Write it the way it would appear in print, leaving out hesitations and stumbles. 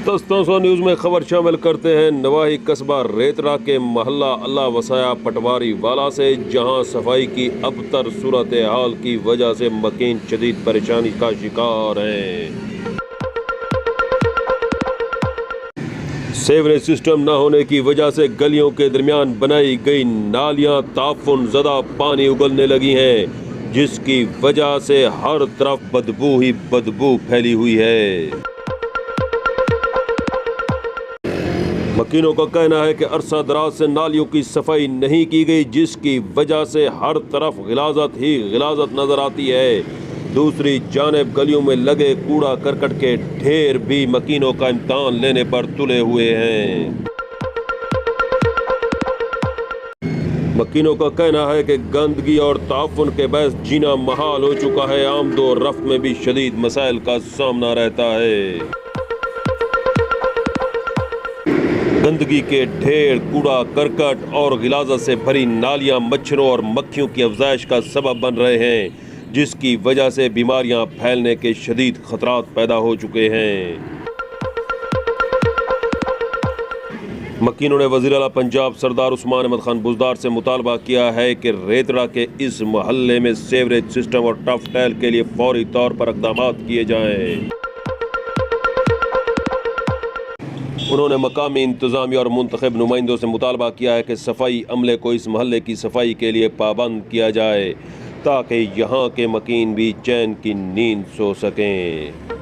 दस्तों न्यूज़ में खबर शामिल करते हैं नवाही कस्बा रेतरा के मोहल्ला अल्लाह वसाया पटवारी वाला से, जहां सफाई की अबतर सूरत हाल की वजह से मकीन शदीद परेशानी का शिकार हैं। सेवरेज सिस्टम न होने की वजह से गलियों के दरमियान बनाई गई नालियां ताफुन ज़दा पानी उगलने लगी हैं, जिसकी वजह से हर तरफ बदबू ही बदबू फैली हुई है। मकीनों का कहना है कि अरसा दराज से नालियों की सफाई नहीं की गई, जिसकी वजह से हर तरफ गिलाजत ही गिलाजत नजर आती है। दूसरी जानिब गलियों में लगे कूड़ा करकट के ढेर भी मकीनों का इम्तिहान लेने पर तुले हुए हैं। मकीनों का कहना है कि गंदगी और ताफुन के बहस जीना महाल हो चुका है। आमदो रफ्त में भी शदीद मसाइल का सामना रहता है। गंदगी के ढेर, कूड़ा करकट और गिलाजत से भरी नालियां मच्छरों और मक्खियों की अफजाइश का सबब बन रहे हैं, जिसकी वजह से बीमारियां फैलने के शदीद खतरात पैदा हो चुके हैं। मकीनों ने वज़ीर आला पंजाब सरदार उस्मान अहमद खान बुज़दार से मुतालबा किया है कि रेतरा के इस मोहल्ले में सेवरेज सिस्टम और टफ टाइल के लिए फौरी तौर पर इक़दामात किए जाएं। उन्होंने मकामी इंतज़ामिया और मुंतखब नुमाइंदों से मुतालबा किया है कि सफाई अमले को इस महल्ले की सफाई के लिए पाबंद किया जाए, ताकि यहाँ के मकीन भी चैन की नींद सो सकें।